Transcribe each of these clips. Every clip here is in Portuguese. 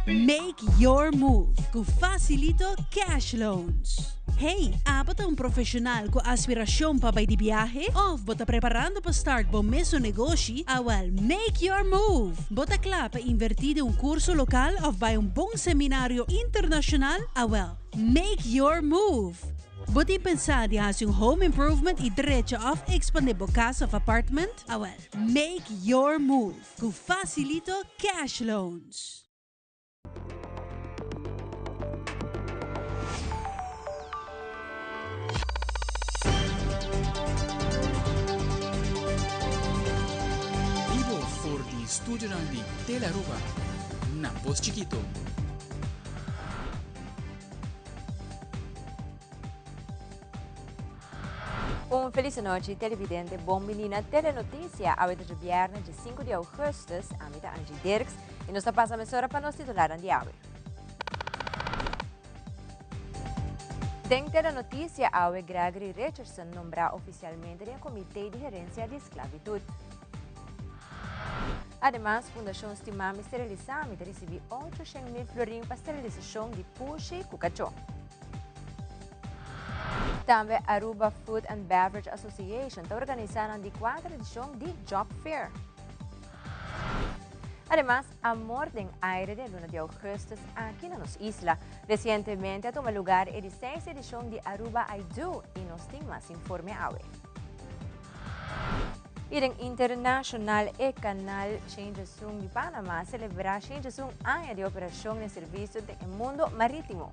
Make your move com Facilito Cash Loans. Hey, bota um profissional com aspiração para ir de viagem? Ou bota preparando para start bom mesmo negócio? Make your move. Bota claro para invertir em curso local ou vai bom seminário internacional? Make your move. Bota pensar em fazer home improvement e direito of expandir a casa of apartment? Make your move com Facilito Cash Loans. Studio di Telaruba, na Post Chiquito. Um feliz noite, televidente. Bom menina, telenotícia. A de viernes, de 5 de agosto, a mitad Angie Dirks. E nos passa a mesura para nos titular de hoje. Dentro da notícia, Gregory Richardson nombra oficialmente no Comitê de Gerência de Esclavitud. Además, a Fundação Estimam Esterilizamento recebeu 800.000 florins para esterilização de puxa e cucachão. Também a Aruba Food and Beverage Association está organizando a 4ª edição de Job Fair. Además, a morte em aire de luna de agosto aqui na nossa isla. Recentemente, tomou lugar a 16ª edição de Aruba I Do e nós temos mais informe hoje. Irang internacional e canal Shenjasung de Panamá celebra Shenjasung ano de operação de serviço do mundo marítimo.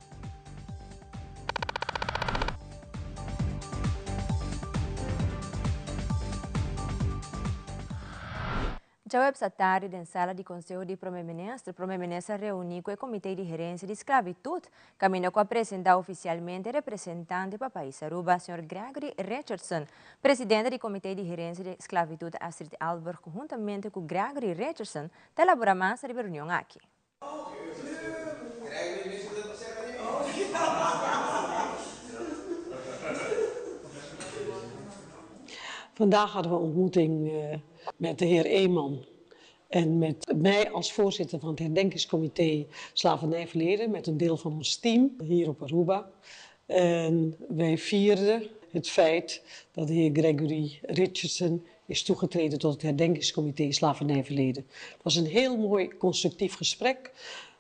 Já essa tarde, na sala de Conselho de Primeiro-Ministro reuniu com o Comitê de Gerência de Esclavitud, caminhou com apresentar oficialmente representante para o país Aruba, Sr. Gregory Richardson, presidente do Comitê de Gerência de Esclavitud, Astrid Albert, conjuntamente com Gregory Richardson, está elaborando mais a reunião aqui. Vandaag hadden we een ontmoeting met de heer Eeman en met mij als voorzitter van het herdenkingscomité Slavernijverleden met een deel van ons team hier op Aruba. En wij vierden het feit dat de heer Gregory Richardson is toegetreden tot het herdenkingscomité Slavernijverleden. Het was een heel mooi constructief gesprek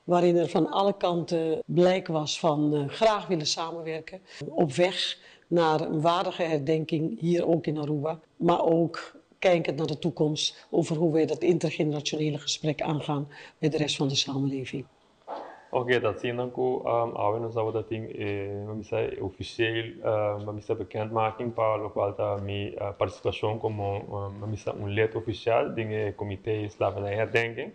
waarin er van alle kanten blijk was van graag willen samenwerken op weg naar een waardige herdenking hier ook in Aruba, maar ook kijkend naar de toekomst over hoe wij dat intergenerationele gesprek aangaan met de rest van de samenleving. Oké, dat zien dan ook. Awe nos zou dat ding, mamisa officieel, mamisa bekendmaking para lo qual ta mi participação como mamisa lid oficial dinge comité slavernijherdenking.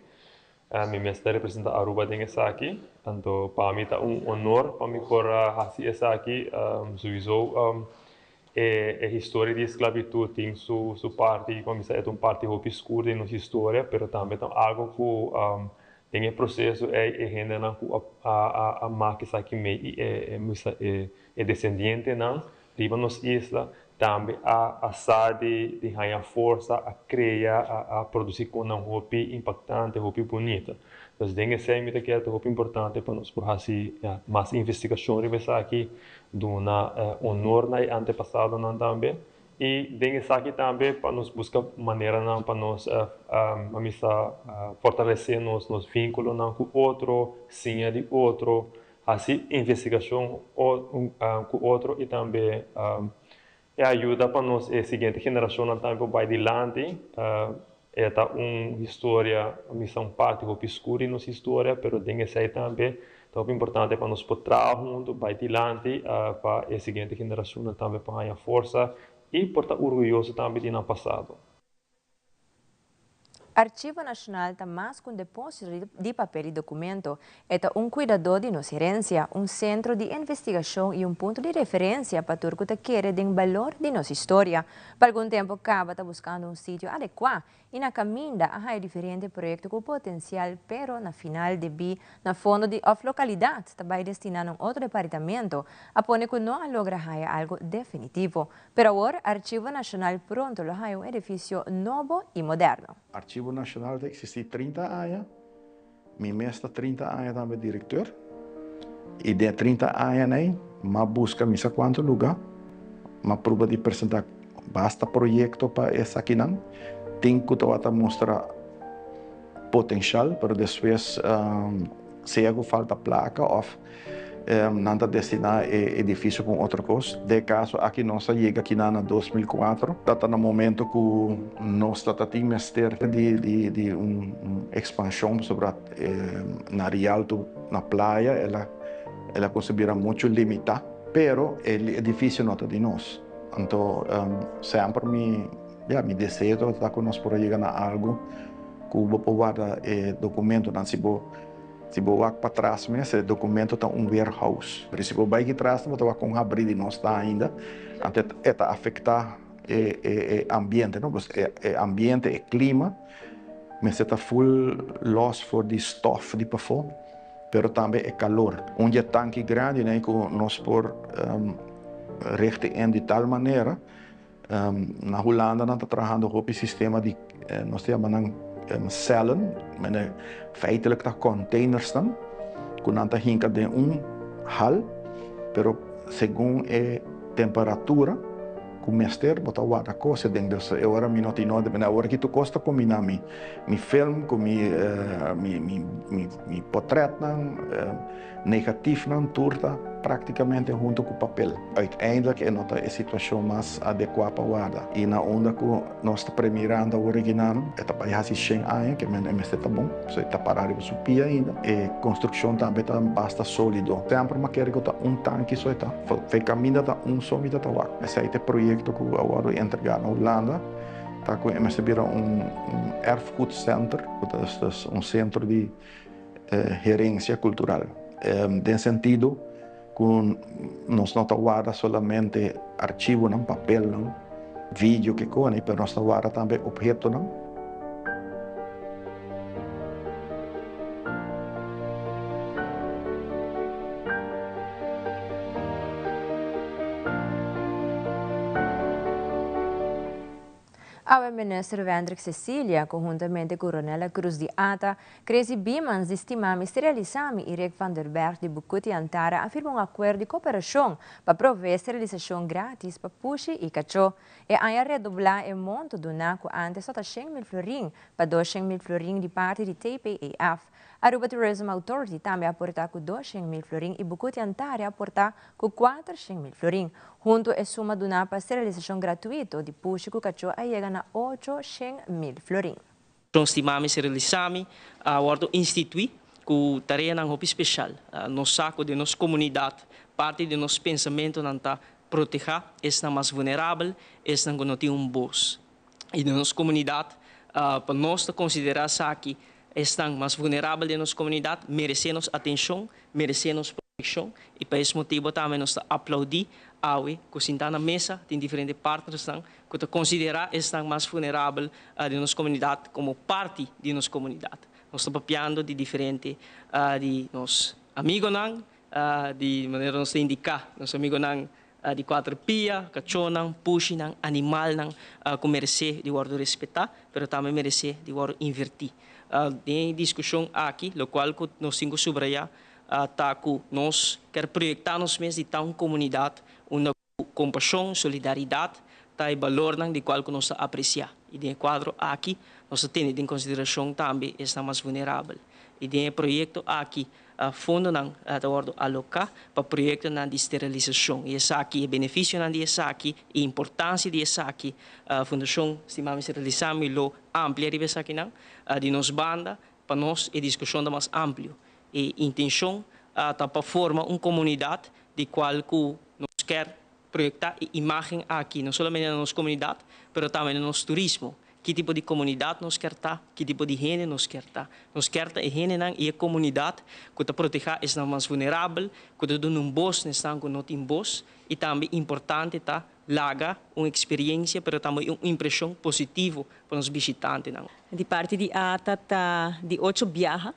Mi mesta representa Aruba dinge saki, anto para mim tá honor para mim por hasi essa aqui, sowieso a história de esclavitud tem su parte, como é parte obscura de nossa história, pero também tem algo que tem o processo ainda não a marca aqui meio é descendente não, riba nos isla também a sade de ganhar força a criar a produzir com uma roupa impactante, roupa bonita. Então, tem essa imita que é roupa importante para nós por assim mais investigação revisar aqui do na honor na antepassado não também e tem essa aqui também para nós buscar maneira não para nós fortalecer nos vínculos não com outro, sim de outro, assim investigação com outro e também ajuda para nós a seguinte geração também vai adiante. É uma história, uma missão parte obscura em nossa história, mas tem que ser também tão importante para nós poder trabalhar junto, vai adiante para a seguinte geração também para ganhar força e por estar orgulhoso também do passado. Archivo Nacional está mais que um depósito de papel e documento. É cuidador de nossa herência, centro de investigação e ponto de referência para tudo que quer de valor de nossa história. Por algum tempo, Caba está buscando sítio adequado e na caminha há diferentes projetos com potencial, pero na final de na fundo de localidade está destinado a outro departamento, a pone que não logra algo definitivo. Pero agora, Archivo Nacional pronto lo hay edifício novo e moderno. Archivo Nacional existe 30 anos, Mi mestre 30 anos também diretor. E de 30 anos aí, mas busca misa quanto lugar, mas prova de apresentar basta projeto para essa aqui não. Tem que mostrar potencial, mas depois se algo falta placa ou nada destinar edifício com outra coisa. De caso aqui nós chega aqui na 2004, está no momento que nós temos de expansão sobre na Rialto, na praia, ela considera muito limitada, pero o edifício não é de nós. Então, sempre me desejo estar conosco para chegar a algo que vou guardar documento, não se vou para trás, esse documento está warehouse. Por isso, se vai aqui atrás, vou com abrir de nós ainda, até afetar o ambiente, não? Ambiente e clima, mas está full loss for the stuff de perform. Pero também é calor. Onde é tanque grande, né, que nós por rechten de tal maneira, na Holanda nós está trabalhando com o sistema de nós temos cellen, mas feitelijk dat containers dan, que nós hinca de hal, pero segundo a temperatura, que o mestre bota guarda coisa dentro dessa. Agora me não tenho nada, agora que tu costa combinar mi film, com mi portrait negativo não turta praticamente junto com o papel. Uiteindelijk é a situação mais adequada para guardar. E na onda que nós estamos premiando o original, é para já se chegar, que está bom, você está parado para subir ainda. E a construção também está bastante sólido. Sempre uma quer que tanque só está. Foi caminho está sólido está lá. Esse é o projeto que agora entregar na Holanda. Está com erfgoed center, que é centro de gerência cultural. Nesse sentido, nós não guarda somente arquivo, não papel, não vídeo que mas nós guarda também objeto, não. A ministra Vendrik Cecilia, conjuntamente com Ronella Cruz de Ata, Crazy Bimans estimam esterilizami e Rick van der Berg de Bucuti Antara afirmam acordo de cooperação para prover esterilização grátis para Puxi e Cachô. E ainda redoblar o monto do NACO antes só 100.000 florim para 200.000 florim de parte de TPAF. Aruba Tourism Authority também aportar com 200.000 florim e Bucuti Antara aportar com 400.000 florim. Junto a suma do NAPA esterilização gratuita de Puxi e Cachô a chega na 800.000 florim. Nós estimamos esterilização a instituir com tarefa não especial. No saco de nossa comunidade, parte de nosso pensamento não está proteger esta mais vulnerável, esta não tem voz. E na nossa comunidade, para nós considerar que esta mais vulnerável de nossa comunidade, merecemos atenção, merecemos proteção, e por esse motivo também nós aplaudir que sentar na mesa, tem diferentes partners que considerar esta mais vulnerável de nossa comunidade como parte de nossa comunidade. Nós estamos papiando de diferentes de nossos amigos, de maneira nós indicar, nossos amigos de quatro pia, cachorro, puxi, animal, que merece de guarda respeitar, mas também merece de guarda invertir. Tem discussão aqui, no qual nós temos que subrayar que nós queremos projetar nos mesmos de tal comunidade, uma compaixão, solidariedade, tal valor de qual nós apreciamos. E dentro do quadro aqui, nós temos em consideração também esta mais vulnerável. E dentro do projeto aqui, fundo não alocar para projeto de esterilização. E essa aqui, o benefício dessa aqui, a importância dessa aqui, a fundação estimamos esterilizamos lo amplia de essa aqui não, de nos banda para nós a discussão mais amplo. E intenção para formar uma comunidade de qual que nós quer projetar a imagem aqui, não somente na nossa comunidade, mas também no nosso turismo. Que tipo de comunidade nós quer estar, que tipo de gente nós quer estar. Nós quer estar e a comunidade que está proteger esta mais vulnerável, que está dando voz nesta que não tem voz, e também importante está laga uma experiência, mas também uma impressão positiva para os visitantes. De parte de ATA, de 8 viagens,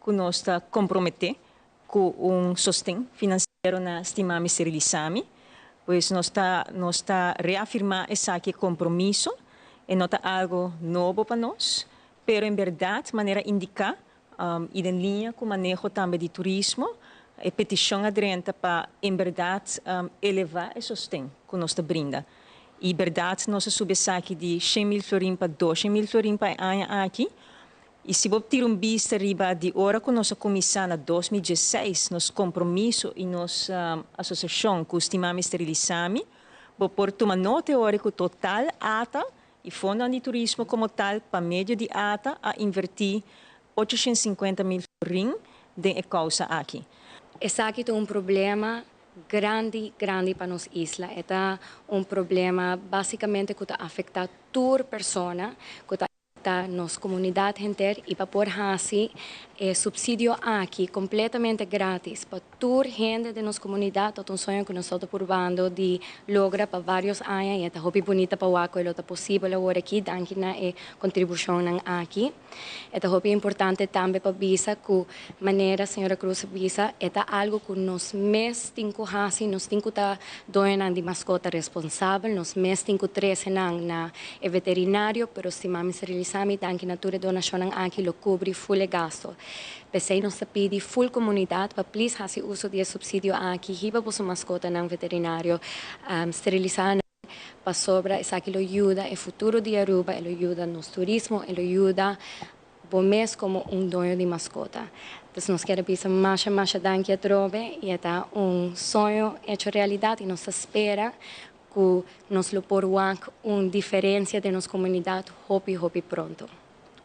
que nós está comprometer com sostém financeiro na estimame esterilizami, pois nós está reafirmar esse compromisso. É nota algo novo para nós, pero em verdade, maneira indicar ir em linha com o manejo também de turismo, a petição aderente para, em verdade, elevar e sustento que nós brinda. E, verdade, nós subimos aqui de 100 mil florim para 200 mil florim para ano aqui. E se você tirar vista riba de hora com nossa comissão na 2016, nosso compromisso e nossa associação com os Timami Sterilisami, vou pôr uma nota teórica total ATA e Fundo de Turismo como tal, para meio de ATA, a invertir 850 mil florim de causa aqui. Esse aqui é um problema grande para nossa isla. É um problema basicamente que afeta toda pessoa, que afeta nossa comunidade inteira e para por assim subsídio aqui completamente grátis para toda gente de nossa comunidade. É um sonho que nós estamos provando de lograr para vários anos e é muito bonita para o aqui, é possível agora aqui, danke na contribuição aqui. É muito importante também para visa que maneira senhora Cruz visa é algo que nós mesmos temos que fazer, nós temos que estar doando de mascota responsável, nós mesmos temos que trazer na veterinário, pero se mami Sami, danke na tua donação aqui, lo cobre full gasto. Pensei nós pedir full comunidade para please fazer uso de subsídio aqui, riba para sua mascota não veterinário, esterilizar para sobra, isso aqui lo ajuda, o futuro de Aruba, ele ajuda no turismo, ele ajuda o mês como dono de mascota. Então, nós queremos dizer mais danke a Trove e é sonho hecho realidade e nós espera que nos lo porwan diferença de nossa comunidade hopi pronto.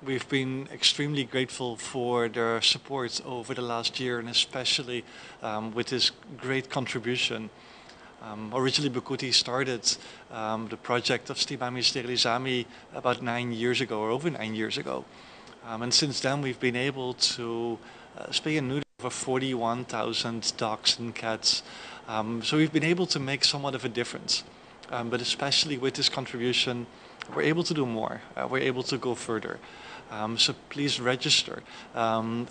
We've been extremely grateful for their support over the last year and especially with this great contribution. Originally, Bukuti started the project of Stimami Sterilisami about 9 years ago, or over 9 years ago. And since then, we've been able to spay and neuter over 41,000 dogs and cats. So we've been able to make somewhat of a difference. But especially with this contribution, we're able to do more. We're able to go further. So please register.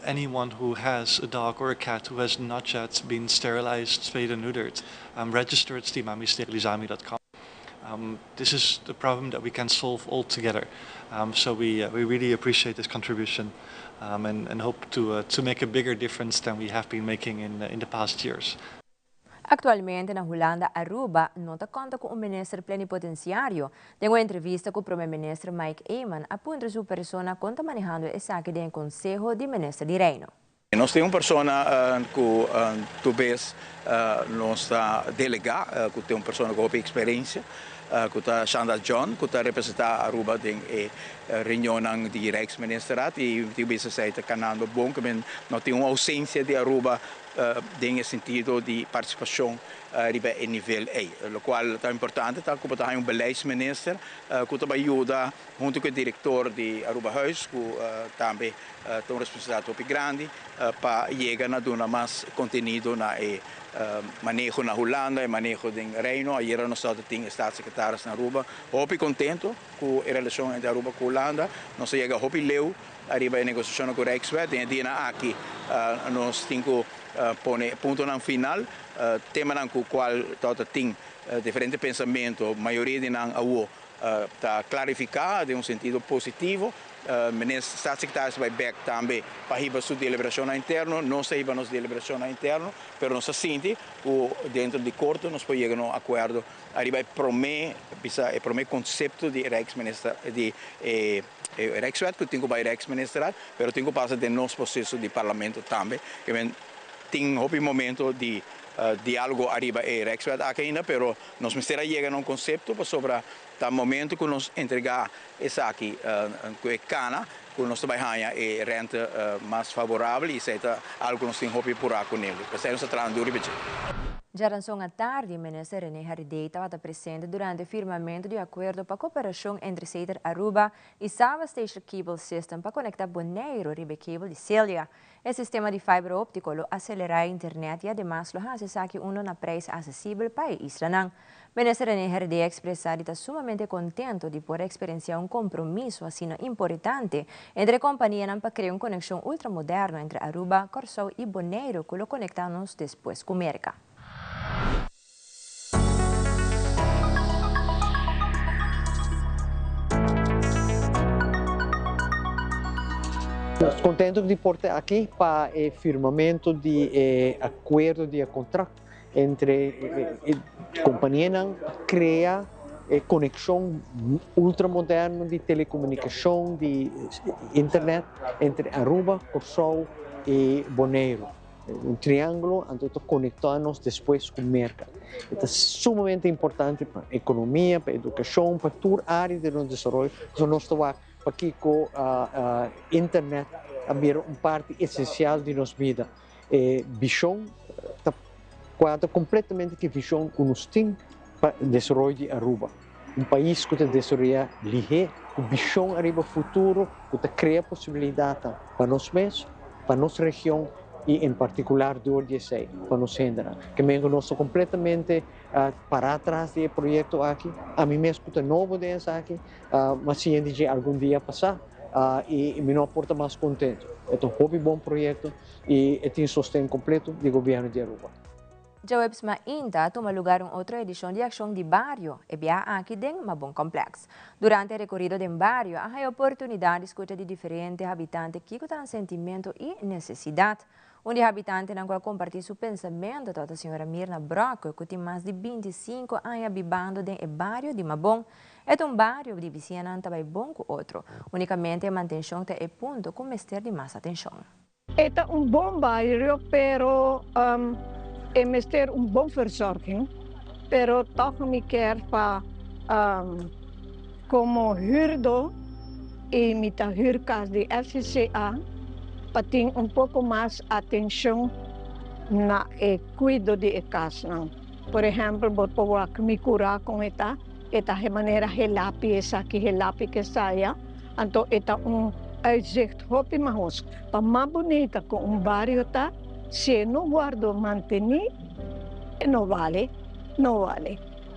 Anyone who has a dog or a cat who has not yet been sterilized, spayed and neutered, register at stimamisterilizami.com. This is the problem that we can solve all together. So we really appreciate this contribution and hope to make a bigger difference than we have been making in the past years. Actualmente, na Holanda, Aruba não conta com ministro plenipotenciário. Tem uma entrevista com o primeiro-ministro Mike Eman, aponta sua pessoa conta manejando esse aqui do Conselho de Ministros de Reino. Nós temos uma pessoa que tu vês nos delegado, que tem uma pessoa com experiência, que está Chandal John, que está representando Aruba em reunião de Rijksministeraat e tu vês que está canando bom, que não tem uma ausência de Aruba nesse sentido de participação em nível A, o qual é importante, que está um beleidsminister, que também ajuda junto com o diretor de Aruba Huis, que também tem uma responsabilidade muito grande para chegar a dar mais conteúdo na manejo na Holanda e manejo no Reino. Ayer nós tínhamos staatssecretários na Aruba, muito contento com a relação entre Aruba e Holanda. Nós chegamos muito leu, arriba a negociação com o Rijkswet, e aqui nós temos pone ponto no final, tema com o qual tem diferente pensamento, a maioria de nós está clarificado em sentido positivo. O staatssecretário vai back também para a sua deliberação interna, não se a nossa deliberação interna, mas nós sentimos que dentro de corto nós podemos chegar a um acordo, arriba a prometer conceito de Rijksminister de Rijkswet, que tem que ir Rijksministeraat, mas tem que passar de nosso processo de parlamento também, que tem um momento de diálogo arriba a Rijkswet ainda, mas nós precisamos chegar a um conceito sobre o momento que nós entregar essa aqui, que é cana, que nós trabalhamos e renta mais favorável e isso é algo que nós temos que procurar com ele. Nós estamos duro. Já à tarde, o ministro René Hariday estava presente durante o firmamento de acordo para a cooperação entre Cedar Aruba e Sava Station Cable System para conectar Bonaire e Ribe Cable de Celia. O sistema de fibra óptica lo acelera a internet e además lo hace que uno na preço acessível para a isla. O ministro René Hariday expressar está sumamente contento de poder experienciar um compromisso assim importante entre a companhia para criar uma conexão ultramoderna entre Aruba, Corsou e Bonaire que lo conectamos depois com América. contente de portar aqui para o firmamento de acordo de contrato entre a companhia que cria conexão ultramoderna de telecomunicação, de internet entre Aruba, Corsol e Bonaire. Um triângulo onde conectamos depois com o mercado. É sumamente importante para a economia, para a educação, para toda a área de desenvolvimento. Então, nós estamos aqui com a internet a ver uma parte essencial de nossa vida. Visão está quase completamente que visão que nós temos para o desenvolvimento de Aruba. Um país que está desenvolvendo ligeiro, com visão arriba futuro, que cria possibilidades para nós mesmos, para nossa região e em particular do ODC, para nós ainda. Que me conheço completamente para trás do projeto aqui, a mim mesmo que é novo desse aqui, mas se ainda algum dia passar, e me não porta mais contente. É um bom projeto e tem sustento completo do governo de Aruba. Jawabs ainda toma lugar uma outra edição de Ação de Barrio, e bia aqui dentro um bom complexo. Durante o recorrido do barrio, há a oportunidade de escutar de diferentes habitantes que têm sentimento e necessidade. Um dos habitantes não compartilha seu pensamento, a senhora Mirna Broco, que tem mais de 25 anos vivendo no barrio de Mabon. É um barrio de vizinhança bem bom com outro. Unicamente a manutenção é ponto com mestre de mais atenção. É um bom bairro, pero é mestre bom verzorging, pero toch me quer para como huurder e mita huurkas de FCA para ter pouco mais atenção na cuido de casa. Por exemplo, vou me curar com esta de maneira relapi essa que saia, então esta uitzicht hopi mahos, para mais bonita com bairro tá. Se não guardo mantenir, não vale.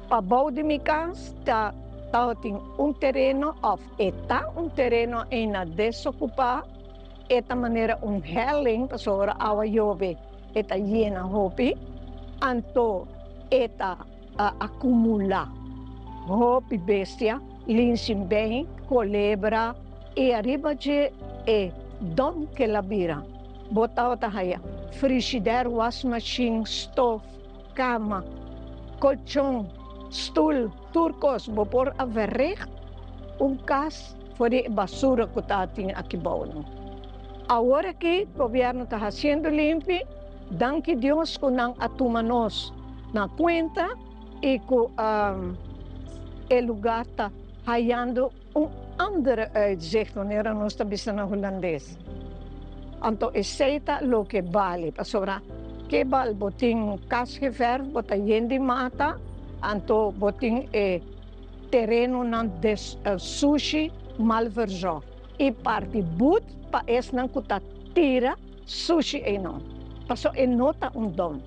Para bom de minha casa, tem terreno, ou está terreno ainda desocupado, esta maneira helling, para a água chove, está llena hopi, então esta acumula hopi bestia, linsim bem, colebra, e arriba de dom que la vira. Botar outra raia, frigideira, washing machine, stove, cama, colchão, stoel, turcos, vou pôr a verreg, cas for de basura que está aqui bom. Agora que o governo está fazendo limpo, danke Deus que não atuma nós na conta e que o lugar está haiando andere uitzicht wanneer nós estamos na holandês. Então, aceita o que vale. Para que vale, botin casgever, botin yendi mata, então botin terreno nan des sushi malverjo. E parte but pa es nan kuta tira sushi não. Paso nota dom.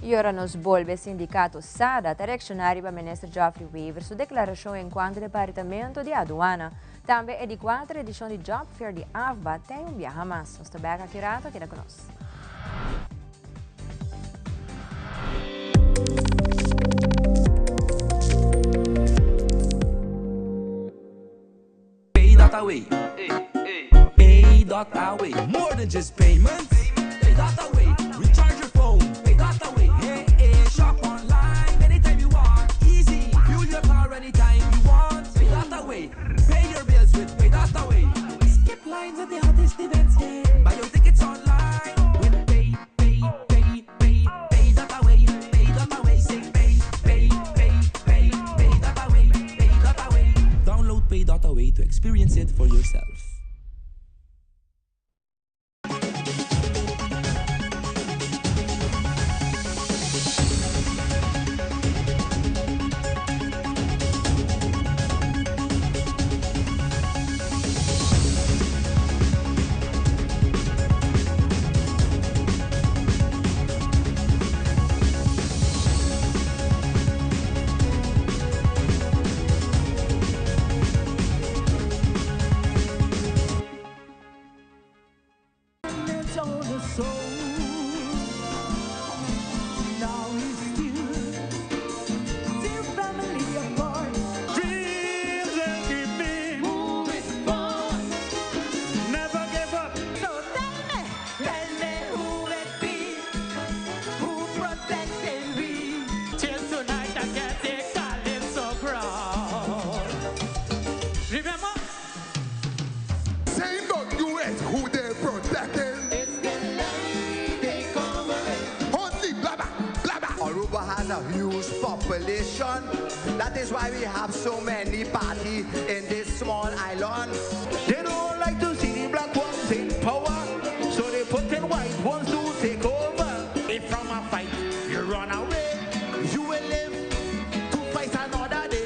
E ora nos volve o sindicato SADA a reaccionar para o ministro Geoffrey Weaver sua declaração enquanto departamento de aduana. Também é de 4 edição de Job Fair de AFBA tem viaja mais. Nós estamos aqui rato, queda conosco. Pay.Away. Pay.Away. More than just payments. Pay.Away. Recharge your phone. Pay.Away. Shop online anytime you want. Easy. Fuel your car anytime you want. Pay.Away. Pay your bills with Pay.Away. Skip lines at the hottest events. Buy your tickets online with Pay.Away. Pay.Away. Say Pay.Away. Download Pay.Away to experience it for yourself. has a huge population. That is why we have so many parties in this small island. They don't like to see the black ones in power, so they put in white ones to take over. If from a fight you run away, you will live to fight another day.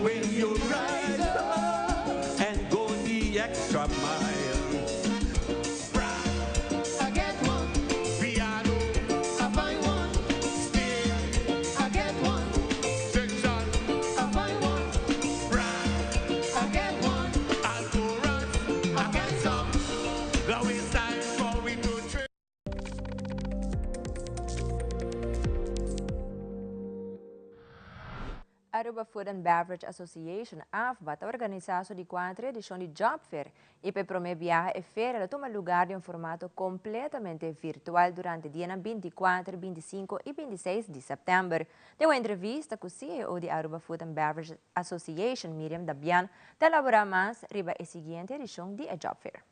When you rise up and go the extra mile, I get one piano, I buy one steel, I get one section, I buy one brand, I get one alcohol, I get some. Now it's time for we to trade. Aruba Food and Beverage Association, AFBA, ha organizzato di 4 edizioni di Job Fair e per promover e feira la toma lugar in un formato completamente virtual durante i giorni 24, 25 e 26 di settembre. De una entrevista con CEO di Aruba Food and Beverage Association, Miriam Dabian, da elaborar mais riba a seguinte edição de Job Fair.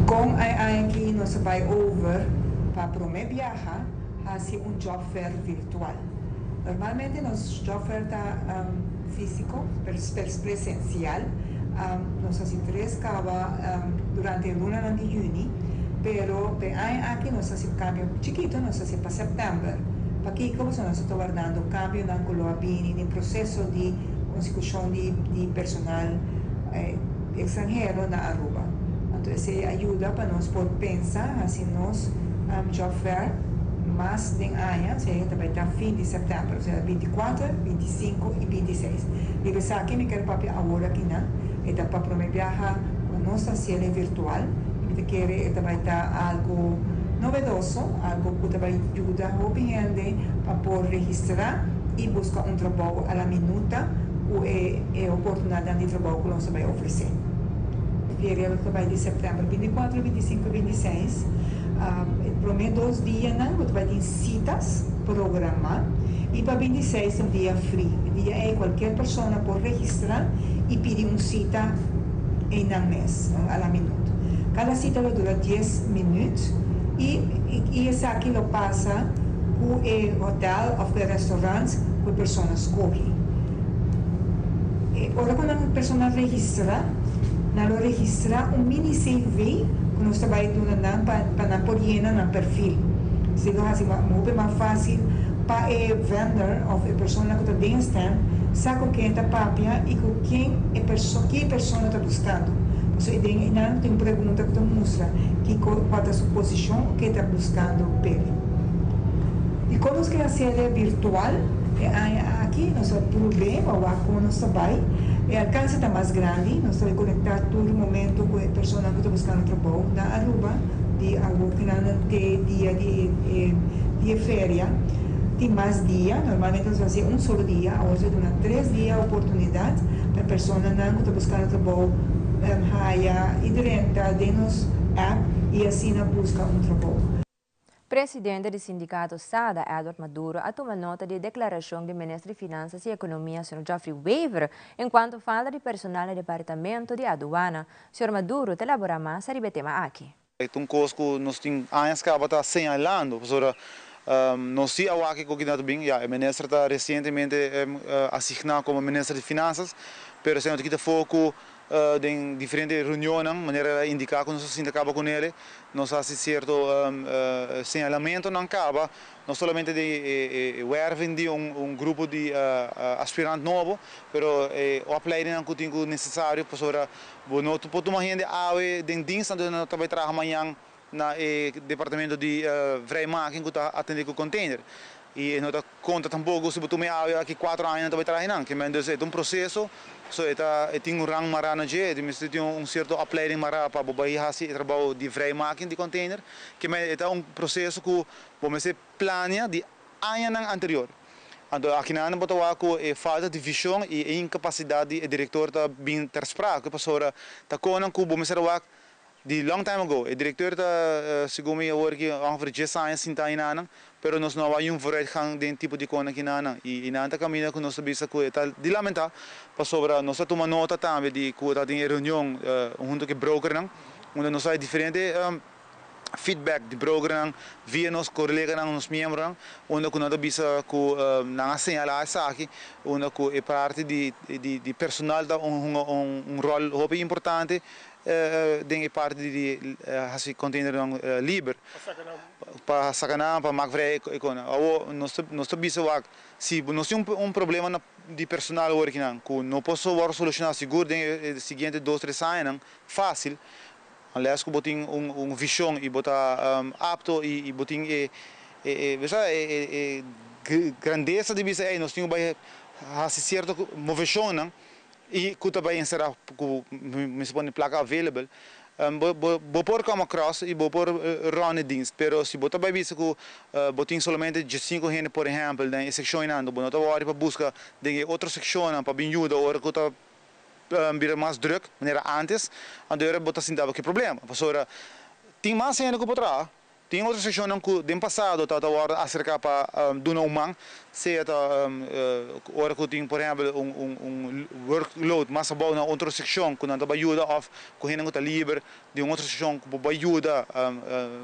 Kung ay aqui nós vai over para promover assim job fair virtual. Normalmente nos job fair está físico, presencial. Nós assim 3 acaba durante o ano de junho, pero aqui nós assim cambio chiquito, nós assim para setembro. Para que como nós estamos guardando cambio na colabini, no processo de consecução de personal estrangeiro na Aruba. Então, isso ajuda para nós poder pensar assim nos job fair mais de ano, seja também até fim de setembro, seja 24, 25 e 26. E pensar aqui me quero para agora aqui na é para promover a nossa cena virtual, e quer também estar algo novedoso, algo que também ajuda a gente para poder registrar e buscar trabalho à minuta ou a oportunidade de trabalho que nós vai oferecer. Feira também de setembro 24, 25 e 26. Prometo 2 dias não, vai ter citas, programa, e para 26 é um dia free. O dia é qualquer pessoa pode registrar e pedir uma cita em um mês, à minuta. Cada cita dura 10 minutos e essa aqui lo passa com o hotel ou o restaurante que a pessoa escolhe. Ora, quando a pessoa registra, nós registramos mini CV que nós trabalhamos para poder no perfil. Se nós fazemos mais fácil para o vendedor ou a pessoa que está dentro do stand, sabe quem está papia e com quem a pessoa está buscando. Então, tem uma pergunta que mostra qual é a sua posição, o que está buscando pele. E quando nós queremos ser virtual, aqui nosso problema, ou como nós trabalhamos, o alcance está mais grande, nós estamos conectados todo momento com a pessoa que está buscando trabalho na Aruba, de algo que dia de férias, tem mais dias, normalmente nós fazemos solo dia, hoje durante 3 dias a oportunidade para a pessoa que está buscando trabalho e dentro de nosso app e assim busca trabalho. Presidente do sindicato SADA, Edward Maduro, ha tomado nota da declaração do ministro de Finanças e Economia, Sr. Geoffrey Weaver, enquanto falta de personal no Departamento de Aduana. Sr. Maduro, te elabora mais sobre o tema aqui. Um coisa que nós temos anos que está assinalando, professora, nós temos aqui que bem, o ministro está recentemente assignado como ministro de Finanças, mas nós temos foco em diferentes reuniões, maneira indicar que nós acaba com ele, nós fazemos certo assinamento não acaba, não somente de de grupo de aspirantes novo, mas o upline que tem necessário para nós podemos uma gente de dienst onde nós também trabalhamos amanhã no departamento de vrijmaking que está atendendo com container. E nós conta tampouco se botou aqui 4 anos também trabalhando, que é um processo. Tem rang marana je, tem certo opleiding mara para fazer trabalho de vrijmaking de container, que é processo que vamos planear de ano anterior. Então aqui na Ana botou com falta de visão e incapacidade do diretor tá bem terspraak, pastora tá conan que vamos de long time ago. O diretor está segundo me que ongeveer 10 anos sem estar na pero nós não vamos vooruitgang de tipo de coisa aqui na Ana e na anta caminho que nós sabemos que está de lamentar para sobre nós tomamos nota também de que está em reunião junto com broker não onde nós há diferente feedback de program via nos colegas nos membros onde que nós bisa ku na señalar essa aqui onde que é parte de personal da rol hope importante dentro parte de assim container livre para sacanar para magvrei icona nós bisa se nós tem problema de personal working que não posso solucionar seguro dentro seguinte 2-3 anos fácil. Aliás, que botem visão e botar apto e botem grandeza de bisa nós temos que certa movição e que também será me põe placa available vou pôr como cross e vou pôr run dienst pero se botar bem bisa que botem somente de 5 gente por exemplo na seccionando não tá hora para buscar de outra secção para bem ajuda ou que tá vira mais druk maneira antes agora botar assim dava que problema pastora tem mais gente que poderá tem outra seção que do passado tá hora acerca para do não man se tá hora que tem por exemplo workload mais bom na outra seção que não dá ajuda of que ainda está livre de outra seção que vai ajuda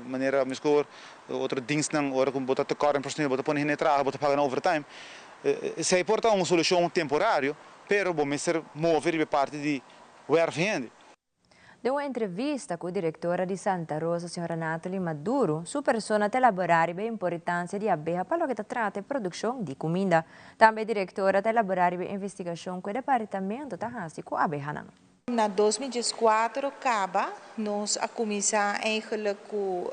maneira mescor outra dienst não hora que botar te carro personal botar põe em trabalho botar pagar overtime se é porta uma solução temporária pero vamos ser mover de parte de werkvinden. De uma entrevista com a diretora de Santa Rosa, a senhora Nathalie Maduro, sua persona te elaborar a importância de abeja para o que trata a produção de comida. Também a diretora te elaborar a investigação com o departamento da Hasi com a abeja. Na 2014 acaba nós a começar eigenlijk com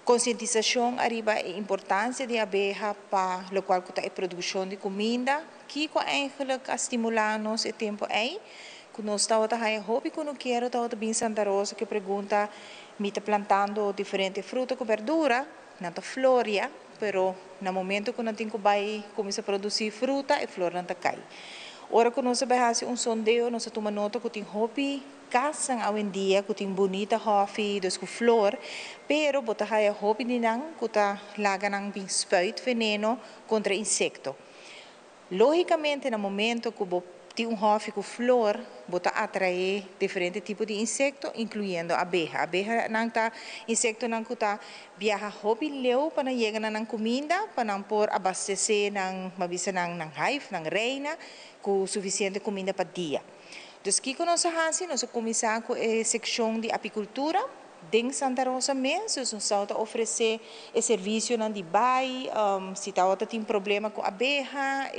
conscientização arriba a importância de abeja para o qual a produção de comida que eigenlijk estimular-nos o tempo aí que nós estamos a hobby que não quero estamos bem Santa Rosa que pergunta me está plantando diferentes frutas e verdura na flória pero no momento que não tem que vai começar a produzir fruta e flor não está cai ora que nós vai fazer sondeo nós toma nota que tem hobby caçam hoje em dia que tem bonita hobby dus com flor pero bota a hobby de não que tá laga não bem spuit veneno contra insecto. Logicamente, no momento que tem hobby com flor, bota atrair diferentes tipos de insectos, incluindo a abeja. A abeja não tá insecto não tá viaja hobby leu para chegar na comida, para não por abastecer na mabisa na hive, na reina, com suficiente comida para dia. Então, aqui que nós fazemos, nós começamos com a secção de apicultura. Dentro de Santa Rosa mesmo, nós estamos a oferecer o serviço de bai, se tem problema com a abeja,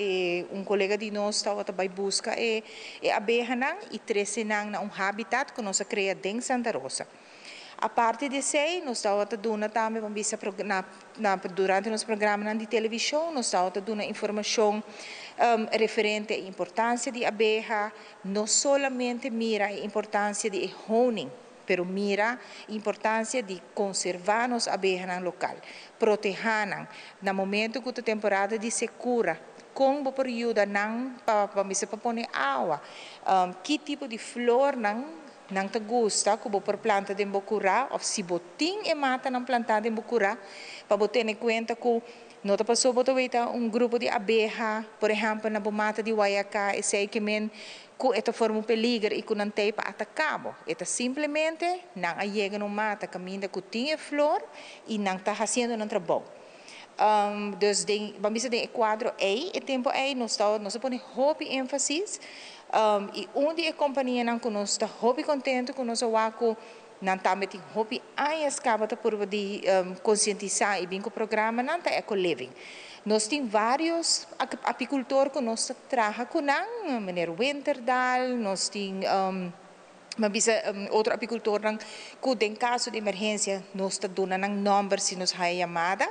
colega de nós está a buscar a abeja e trazer um habitat que nós criamos dentro de Santa Rosa. A parte de sei, nós estamos dando também durante nosso programa de televisão, nós estamos dando informação referente à importância de abeja, não somente mira a importância de honing, pero mira a importância de conservar as abejas no local, proteger no momento que a temporada de secura, como por ajuda para pôr água, que tipo de flor não te gusta, que por planta de bocura, ou se botim e mata na planta de bocura, para ter em conta que não te passou a grupo de abeja, por exemplo, na mata de Guayacá, e sei que que esta forma peligro e que não tem para atacar. Esta simplesmente não chega no mata, caminha que tinha flor e não está fazendo um trabalho. Então, vamos dizer, o quadro aí, o tempo aí, nós põe hobby ênfase e onde a companhia não que nós está hobby contente com nós waco não também tem hobby aí escapa por de conscientizar e bem com o programa não está eco living. Nós temos vários apicultores que nós trabalhamos com o Meneer Winterdal, nós temos outro apicultor que em caso de emergência nós está dando um número se nos é chamada.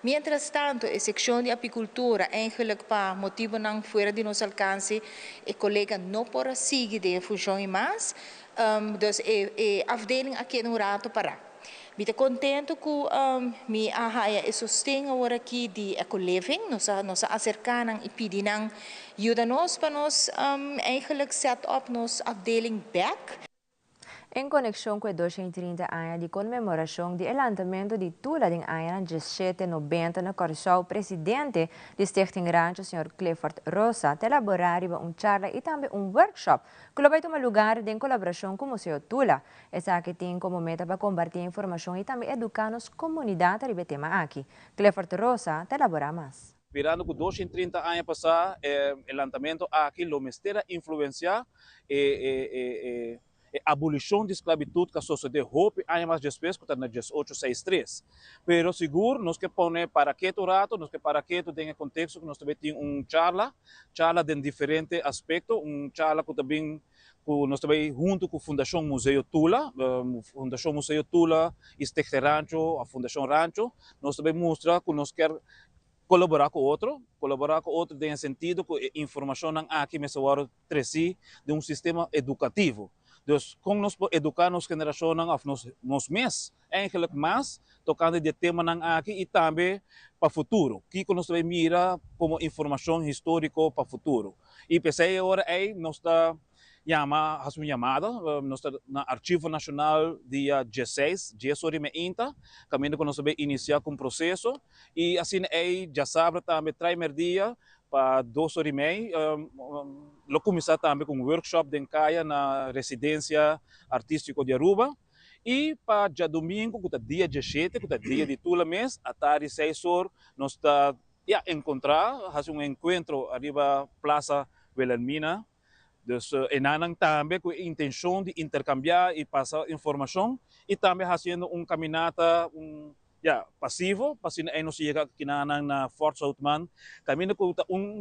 Mientras tanto, a secção de apicultura, eigenlijk para motivo não fora de nosso alcance, o colega não pode seguir de função e mais, então a afdeling aqui no rato para. Estou contente que me arraia e sustém agora aqui de eco-living, nos acercam e pedem ajuda-nos para nós eigenlijk set up nos afdeling back. Em conexão com a 230 anos de comemoração de lançamento de Tula em ano 1790 na Corsol, o presidente do Stichting Rancho, Sr. Clifford Rosa, elaborar uma charla e também workshop que vai tomar lugar em colaboração com o Museu Tula. Essa que tem como meta para compartir informação e também educar as comunidades sobre o tema aqui. Clifford Rosa elabora mais. Virando com 230 anos passar, o lançamento aqui, o mistera influenciar abolição de esclavitud que a sociedade hope anos mais depois, que está na 1863. Pero seguro, nós que põe para que rato, nós que para que tem o contexto que nós também tem charla de diferentes aspectos, charla que também nós também junto com a Fundação Museu Tula, Fundação Museu Tula, Stichting Rancho, a Fundação Rancho, nós também mostra que nós quer colaborar com outro tem sentido que a informação aqui me soar treci de sistema educativo. Então, como nós educamos a geração nos meses, eigenlijk mais tocando de tema aqui e também para o futuro, que nós também mira como informação histórica para o futuro. E pensei agora nós está chamada, nós está no Arquivo Nacional dia 16, dia sobre inta, caminho que nós também iniciar com o processo e assim já sabe também primeiro dia para 2h30, lo começar também com um workshop de Caia na residência artística de Aruba. E para dia domingo, que é dia 17, que é dia de Tula mês, à tarde 6h, nós está fazer um encontro arriba Plaza Wilhelmina. Então, enanang também com a intenção de intercambiar e passar informação e também fazendo caminhada passivo, para assim nós chega aqui na Fort Southman, caminho com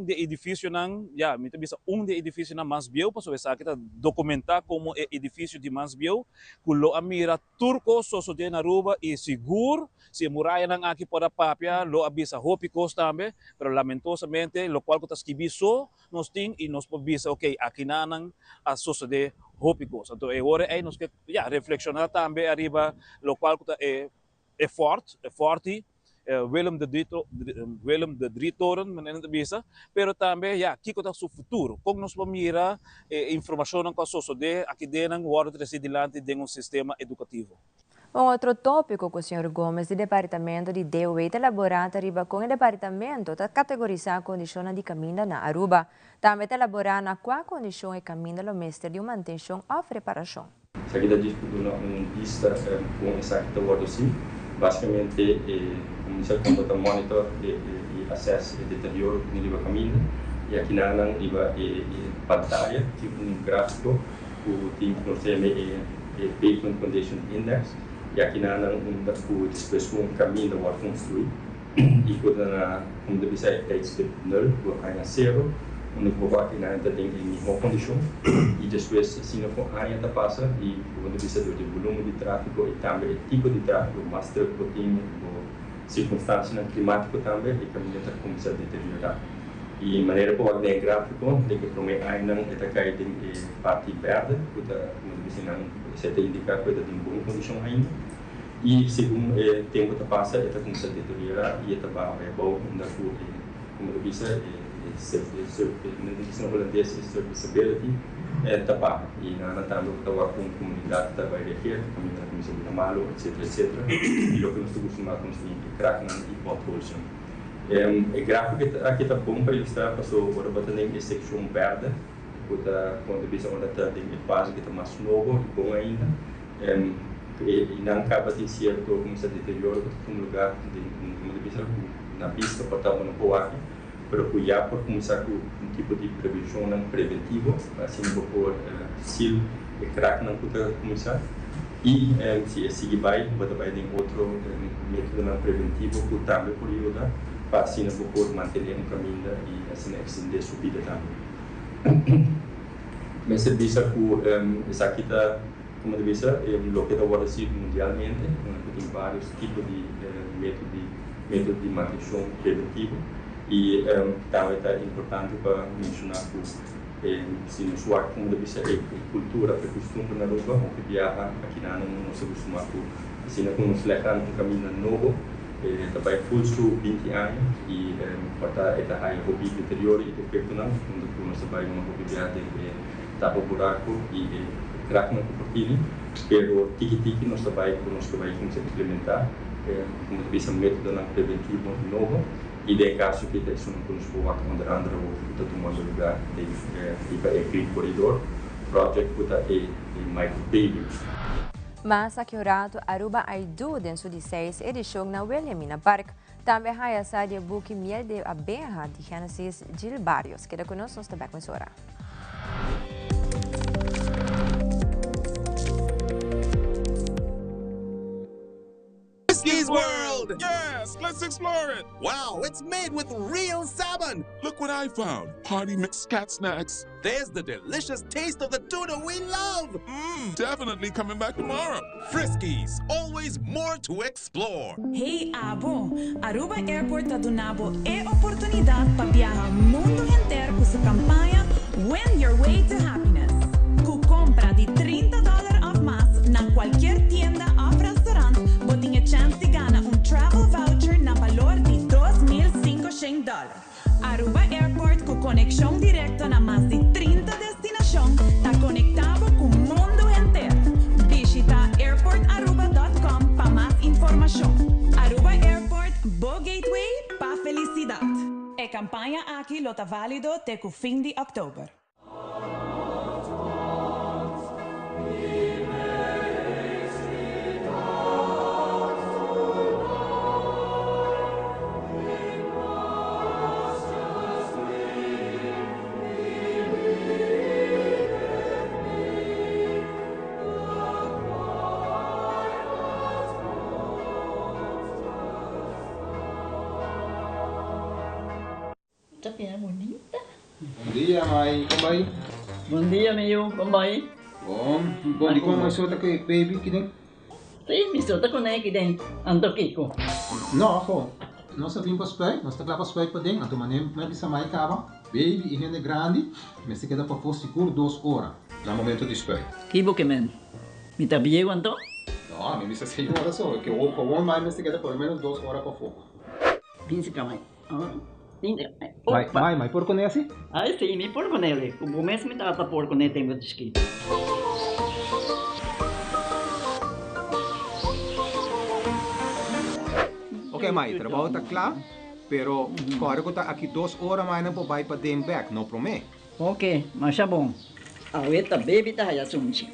de edifício de edifício na Masbio, para saber que documentar como é edifício de Masbio, que lo amira turco soso de Aruba e seguro se muralha nang aqui para papia, lo abisa hopicos também, pero lamentosamente lo qual que está escribiso nós tem e nós podemos ok aqui nang a soso de hopicos. Então agora nós que reflexionar também arriba lo qual que é forte, Willem de Dritoren, menino de bisa, pero também aqui que está o futuro, como nós vamos mirar informação com a sociedade aqui dentro do world residente de sistema educativo. Outro tópico que o Sr. Gomes do Departamento de DOE elaborado arriba com o Departamento está categorizar a condição de caminho na Aruba. Também elaborar na qual condição é caminho do mestre de manutenção ou reparação. Se aqui está discutindo lista com essa que está assim, basicamente o Ministério está monitor e acesso e deterioro no nível caminho e aqui na nível pantalla tipo gráfico o tem que nós temos pavement condition index e aqui na depois com o caminho da word construir e quando como deve ser step 0 vou cair na 0 onde vou aqui na tem uma condição e depois se não for área da passa e quando deve ser do volume de tráfego e também tipo de tráfego master protein circunstância climática também e caminho está começar a deteriorar e maneira por ordem gráfico de que promete ainda está cair em parte verde como deve ser não se tem indicar que está em boa condição ainda e segundo o tempo da passa está começar a deteriorar e está bom ainda como deve ser na holandês serviceability está bom e na também está com a comunidade está vai requer caminho da comissão de malo etc e o que nós estamos acostumado com crack e propulsion o gráfico aqui está bom para ilustrar para o agora tem a seção verde quando bisa onde está tem fase que está mais novo e bom ainda e não acaba de ser todo começa a deteriorar um lugar como bisa na pista para estar no poaque para cuidar por começar com um tipo de prevenção não preventivo assim por sil e crack não pode começar e se seguir vai ter outro método não preventivo que também por ajudar para assim por manter um caminho e assim extender a subida também. Mas se bisa que essa aqui está como deve ser o que está agora mundialmente tem vários tipos de método de manutenção preventivo e também é importante para mencionar que se nos usa como deve ser a cultura, a costume na Aruba, o que viaja aqui na não se costuma com se não nos leva um caminho novo também full su 20 anos e para esta high hobby deterioro e defeito não quando nós vai uma hobby de tapa buraco e crack na cortina Pero tiki-tiki nós vai começar a implementar como bisa método preventivo novo e de caso que isso não conseguimos acontecer ou que está tomando lugar de Green Corridor project que é micro-paving. Mas aqui o rato, Aruba ai do dentro de 6 edição na Wilhelmina Park. Também há a sádia buque miel de abeja de Genesis Gil Barrios. Queda conosco, nós também com essa hora. Friskies World! Yes, let's explore it! Wow, it's made with real salmon! Look what I found! Party mixed cat snacks. There's the delicious taste of the tuna we love! Definitely coming back tomorrow. Friskies, always more to explore. Hey Abo, Aruba Airport ta donabo e oportunidad para viajar mundo inteiro com sua campanha Win Your Way to Happiness. Com compra de $30 off mais na qualquer tienda ou restaurante, você tem a chance de ganhar travel voucher na valor de $2.500. Aruba Airport com conexão direta na mais de 30 destinações, está conectado com o mundo inteiro. Visita airportaruba.com para mais informação. Aruba Airport, Bo Gateway para felicidade. A campanha aqui está válido até o fim de outubro. Bonita. Bom dia, mãe. Como vai? Bom dia, meu. Como vai? Bom. Di como masota kay baby kideng? Sim, me solta com ele kideng. Anto Kiko. No, ako. Nós vim para spray, nós tá lá para spray para dentro. Então, mané, me bisa mai cava. Baby e gente grande, me se queda para for seguro 2 horas. No momento de spray. Kibo que men. Me tá bien quanto? No, me bisa 6 horas só. Que o com mais me se queda por lo menos 2 horas para fogo. Pinse kamay. Mãe, por con esse? Ah, sim, me por con ele. O mês me trata por con ele tem muito escrito. Ok, mãe, trabalho está claro, pero agora que está aqui 2 horas mais não pode para dem back, não promete. Ok, mas é bom. A outra baby tá aí assunto.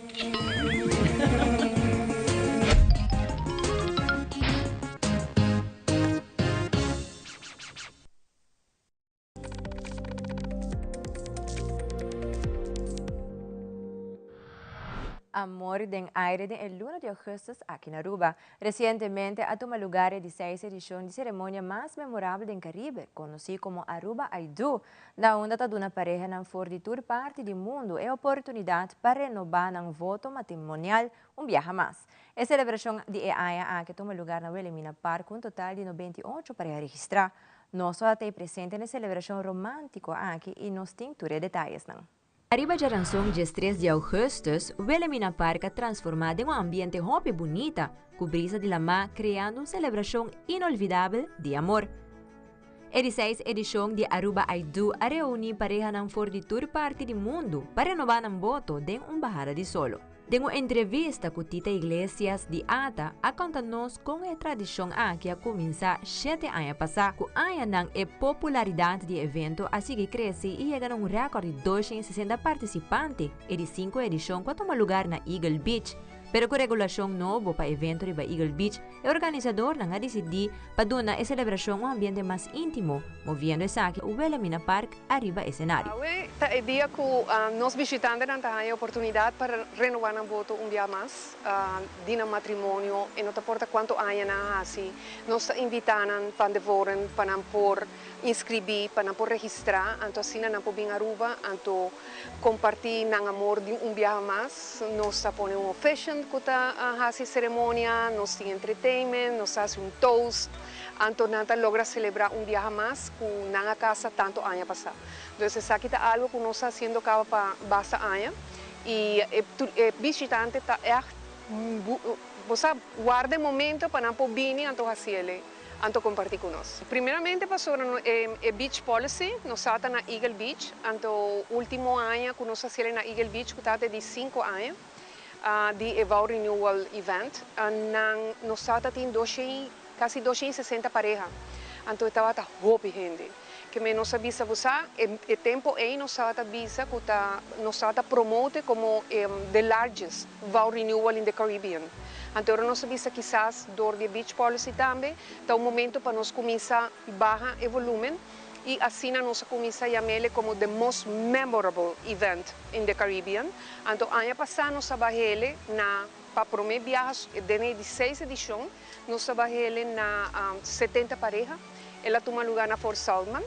Amor den aire del 1 de agosto aquí en Aruba. Recientemente ha tomado lugar la 16ª edición de ceremonia más memorable del Caribe, conocida como Aruba I Do, donde una pareja en forditur parte del mundo e oportunidad para renovar un voto matrimonial un viaje más. La celebración de EAIA que toma lugar en Wilhelmina Park con un total de 98 parejas registradas. Nosotros estamos presentes en la celebración romántica aquí y nos tinture detalles. Arriba de rançong dia 3 de agosto, Wilhelmina Park é transformada em um ambiente hope bonita, com brisa de la mar, criando uma celebração inolvidável de amor. A 16ª edição de Aruba I Do a reunir pareja na forditur parte do mundo para renovar um voto de bajada de solo. De uma entrevista com Tita Iglesias de Ata, a conta-nos com a tradição que a começar 7 anos passar, com a popularidade do evento a seguir cresce e chega a um recorde de 260 participantes e de 5 edições que toma lugar na Eagle Beach. Pero com regulação nova para o evento de Eagle Beach, o organizador não decidiu para dar a celebração um ambiente mais íntimo, movendo essa o Wilhelmina Park arriba do cenário. É dia que nós visitantes têm a oportunidade para renovar um voto dia mais, de matrimônio, e não importa quanto anos assim, nós invitamos para devorar, para por inscrever, para por registrar, então assim não podemos Aruba, então compartilhar um amor de dia mais, nós ponemos fashion que a cerimônia, nós temos entertainment, nós fazemos toast, então nós logra celebrar dia mais com na casa tanto anos passado. Então aqui está algo que nós estamos fazendo para basta anos e visitante está você guarda momento para não vir então fazer então compartir conosco. Primeiramente passou a Beach Policy, nós estamos na Eagle Beach, então último ano que nós fazemos na Eagle Beach que está de 5 anos. di Eval Renewal Event, nós estávamos quase 260 parejas. Então estava hopi gente. Que me nós avisa o tempo aí nós avisa que nós promote como the largest vow renewal in the Caribbean. Então nós avisa quizás door the beach policy também, tá momento para nós começar a baixar o volume e assim nós começar a chamar como the most memorable event in the Caribbean. Então ano passado nós trabalhamos para promover viagens desde a 16 edição, nós trabalhamos na 70 parejas. Ela toma lugar na Fort Salman.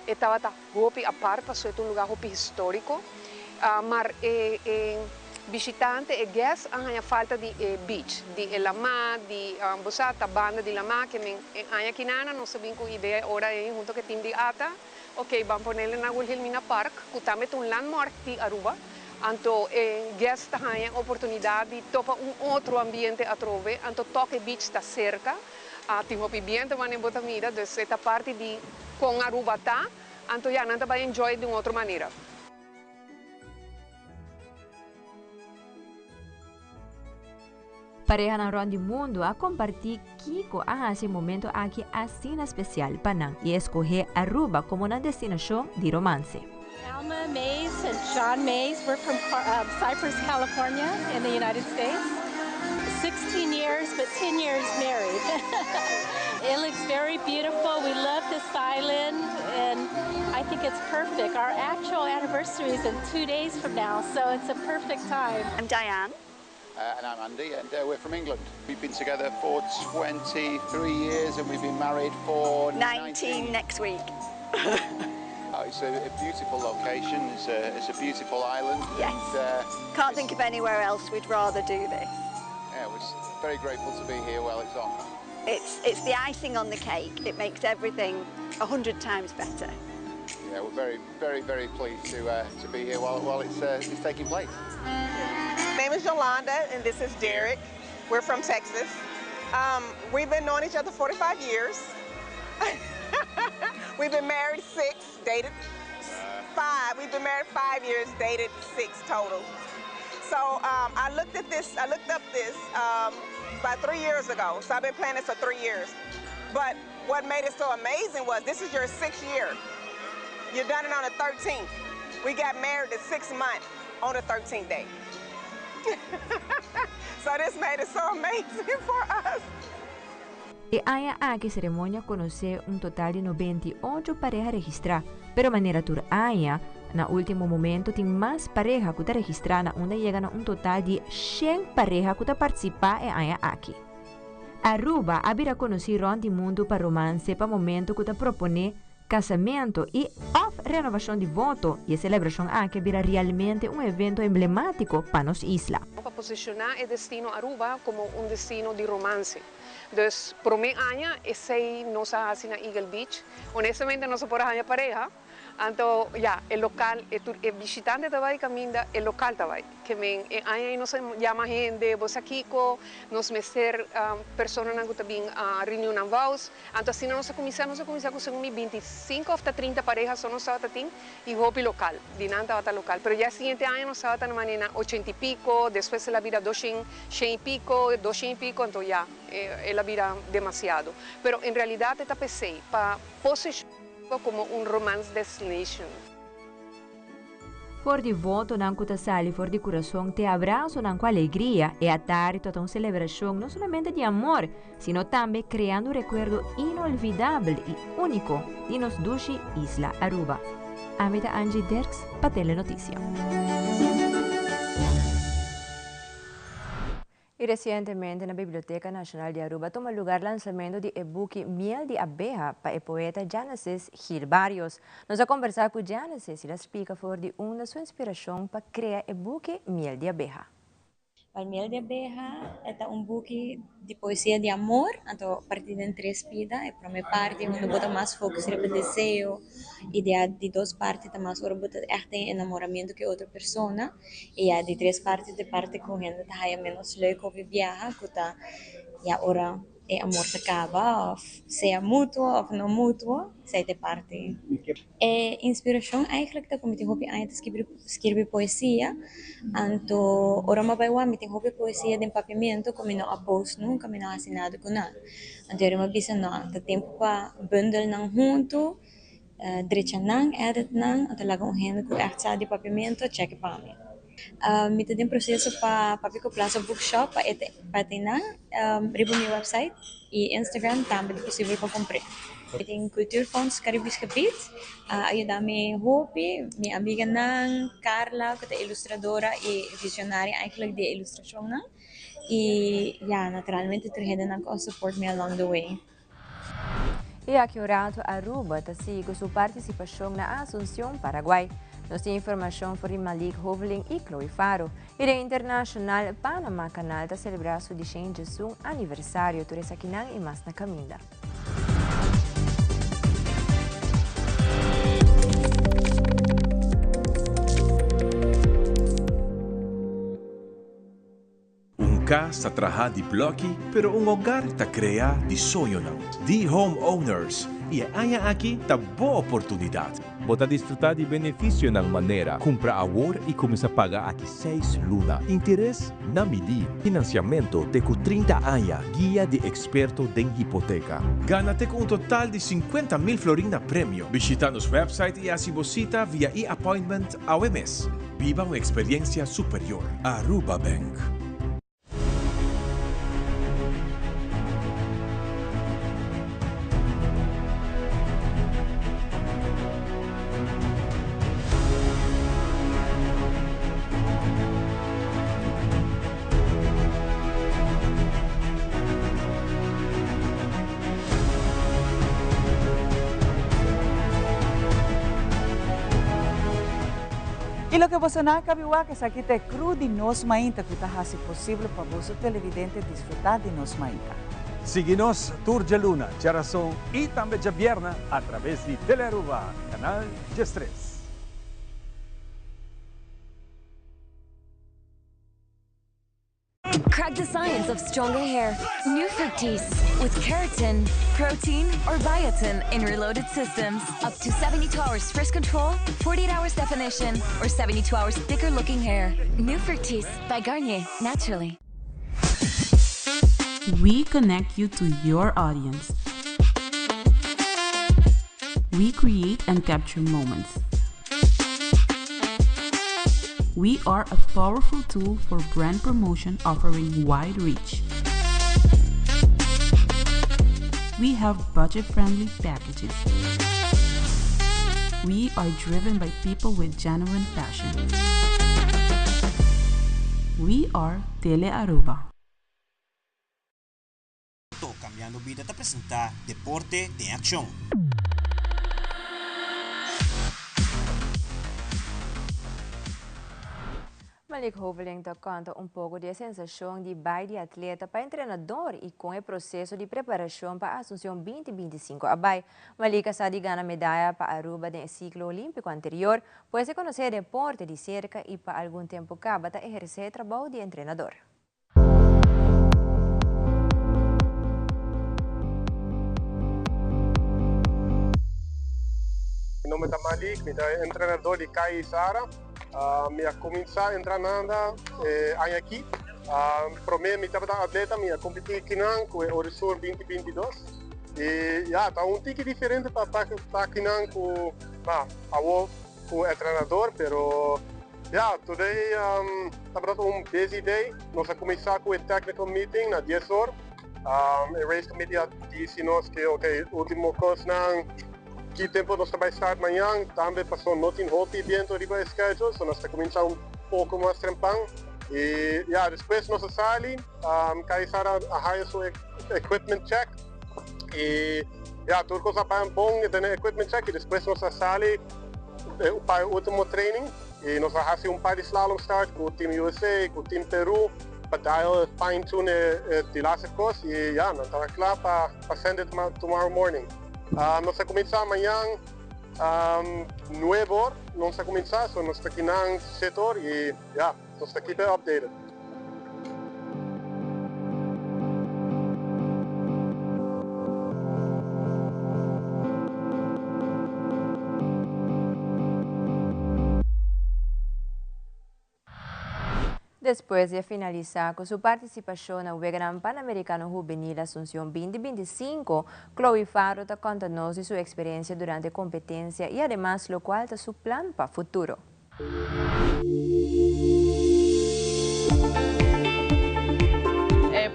Estava hopi a par, passou um lugar hopi histórico. Mas visitante e guest a falta de beach, de Lama, de bosata banda de Lama que anya kinana não sabem que ideia ora é junto com o time de Ata. Ok, vamos pôr ele na Wilhelmina Park, que também é landmark de Aruba. Então, guest tem a oportunidade de topar outro ambiente a trove. Então, toque beach está cerca. Tem um ambiente mas em Botamira, então esta parte de com Aruba tá, então já não vai enjoy de uma outra maneira. Pareja na Ronda do Mundo a compartilhar Kiko a esse momento aqui assim especial para nós e escolher Aruba como uma destinação de romance. Alma Mays and John Mays, we're from Cypress, California in the United States. 16 years, but 10 years married. It looks very beautiful. We love this island, and I think it's perfect. Our actual anniversary is in 2 days from now, so it's a perfect time. I'm Diane. And I'm Andy, and we're from England. We've been together for 23 years, and we've been married for 19 next week. It's a beautiful location. It's a beautiful island. Yes. Can't think of anywhere else we'd rather do this. Yeah, we're very grateful to be here while it's on. It's the icing on the cake. It makes everything 100 times better. Yeah, we're very pleased to be here while it's taking place. My name is Yolanda, and this is Derek. We're from Texas. We've been knowing each other 45 years. We've been married 6, dated 5. We've been married 5 years, dated 6 total. So I looked up this about 3 years ago. So I've been planning this for 3 years. But what made it so amazing was this is your 6th year. You've done it on the 13th. We got married the 6th month on the 13th day. So this made it so amazing for us. E há aqui cerimônia conhecer total de 98 parejas registradas, pero maneira tur há, na último momento tem mais parejas que está registrada, onde chega a total de 100 parejas que está participar e há aqui. Aruba abrirá conhecer Ronda do Mundo para romance para momento que está propone casamento e renovação de voto e a celebração aqui virá realmente evento emblemático para nossa isla. Para posicionar o destino Aruba como destino de romance. Então, para mim, esse nós fazemos na Eagle Beach. Honestamente, nós podemos pareja. Então, o local, o visitante também caminha, o local também. Que aí nós chamamos gente, nós aqui, nós meter pessoas que também reúnem voz. Então, assim, nós começamos com 25 até 30 parejas, só nós estamos e hobby local, dinanta bata local. Pero já seguinte ano nós estamos na maneira 80 e pico, depois ela vira 200 e pico, 200 e pico, então já ela vira demasiado. Pero em realidade está pensei para posicionar como romance destination. For de voto não cuta sali, for de coração te abraço não com alegria e a tarde toda uma celebração não somente de amor, sino também criando recuerdo inolvidável e único de nos dulce isla Aruba. Amita Angie Derks para Telenoticia. E recentemente na Biblioteca Nacional de Aruba toma lugar o lançamento de e-book Miel de Abeja para o poeta Genesis Gil Barrios. Nós vamos conversar com Genesis e ela explica de uma sua inspiração para criar e-book Miel de Abeja. O Miel de Abeja é book de poesia de amor, então partido em 3 vidas, e para minha parte onde bota mais foco sobre o desejo, e de 2 partes tá mais ora bota em enamoramento que outra pessoa, e de 3 partes de parte com gente tá menos leuk ou viaja, que tá ora amor te acaba, sea mutuo of no mutuo, zij te parte. Inspiração eigenlijk dat ik hobby aan te schrijven poesia, anto ora ma baiwa mi hobby poesia de papiamento como no após nunca me não assinado com nada. Anto era uma bisa não, da tempo pa bundle nang junto, direita nang, edit nang, anto laga gente com echt de papiamento, check pa mi. Mi tem processo para Pico Plaza Bookshop para tenang ribo mi website e Instagram também é possível para comprar. Tem Cultuurfonds Caribisch Gebied, ajuda-me Hopi, minha amiga Nang, Carla, que é ilustradora e visionária eigenlijk de ilustração Nang. E ja, naturalmente terhadap Nang ko support me along the way. E aqui o rato Aruba ta sigo sua participação na Asunción, Paraguai. Nós temos informação por Malik Hoveling e Chloe Faro. E o Internacional Panama Canal ta celebrar seu 10º aniversário, por essa quinang e mais na caminda. Casa traha di bloque, pero un hogar ta crea di sonho não. Di homeowners, e aya aqui ta boa oportunidade. Bota desfrutar de benefício na maneira. Compra agora e começa a pagar aqui 6 luna. Interesse na midi. Financiamento de 30 anos. Guia de experto de hipoteca. Gana-te com um total de 50.000 florina prêmio. Visita nosso website e asibosita via e-appointment ao mês. Viva uma experiência superior. Aruba Bank. E lo que você não cabiwa que aqui te cru de nos mainta que está assim possível para você televidente desfrutar de nos mainta. Siga-nos Tour de Luna, Geração e também de Vierna através de Telearuba, canal G3. Crack the science of stronger hair. New Fructis with keratin, protein, or biotin in reloaded systems. Up to 72 hours frizz control, 48 hours definition, or 72 hours thicker looking hair. New Fructis by Garnier, naturally. We connect you to your audience. We create and capture moments. We are a powerful tool for brand promotion offering wide reach. We have budget-friendly packages. We are driven by people with genuine passion. We are Telearuba. Cambiando Vida te presenta Deporte de Acción. Malik Hoveling te conta pouco da sensação de bai de atleta para treinador e com o processo de preparação para a Assunção 2025. Abai, Malik está de ganhar medalha para Aruba no ciclo olímpico anterior, pois se conhecer deporte de cerca e para algum tempo acaba de exercer trabalho de treinador. Meu nome é Malik, sou treinador de CAI Sara. Eu comecei treinando aqui. Para mim, eu estava atleta, eu competi aqui com o Horizon 2022. E está tique diferente para estar aqui com o treinador, mas today estava busy day. Nós começamos com o technical meeting na 10 horas. O race committee disse nós que o último coisa que tempo nós vamos estar amanhã, também passou nothing hopi dentro do schedule, so nós começamos pouco mais tempão. E depois nós saímos, Kaisara a seu equipment check. E tudo coisa para bom de equipment check. E depois nós saímos para o último training. E nós fazemos par de slalom start com o time USA, com o time Peru, para fine tune de las coisas. E nós estamos claros para send it tomorrow morning. Nós começamos amanhã 9 horas, nós começamos, nós estamos aqui no setor e nós estamos aqui para update. después de finalizar con su participación en el Gran Panamericano Juvenil Asunción 2025, Chloe Faro te contanos de su experiencia durante la competencia y además lo cual es su plan para futuro.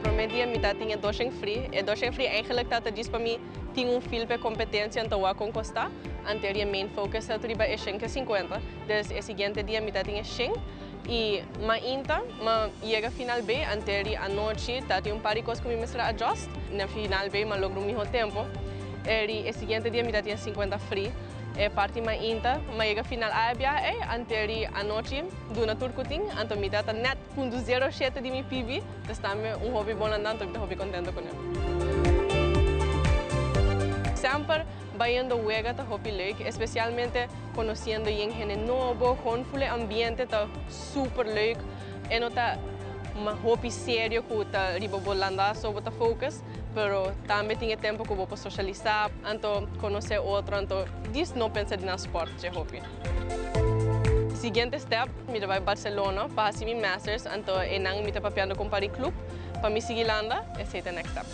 Promedia mitad tinha doshing free. E doshing free eigenlijk dat diz para mim tinha fil pe competência então a conquistar. Anterior main focus é triba é 50. Des é seguinte dia mitad tinha 100 e ainda chega final B anterior a noite tá tinha par de coisas que me mestra adjust. Na final B mas logro meu tempo. E seguinte dia mitad tinha 50 free. E parte ainda chega final A é anterior a noite do natur kuting então mitad tá net 0.07 de mi PB. Também hobby bom andando, então hobby contento com ele. Sempre vaindo huega tá hobby leuk, especialmente conhecendo gente novo, com full ambiente tá super leuk. E não tá uma hobby sério que tá riba bolanda sobre tá focus, pero também tinha tempo que vou para socializar, então conhecer outro, então diz não pensar na esporte hobby. Seguinte step, me vai Barcelona para fazer meu masters, então eu não me papiando com Paris Club para me seguir lá, esse é o next step.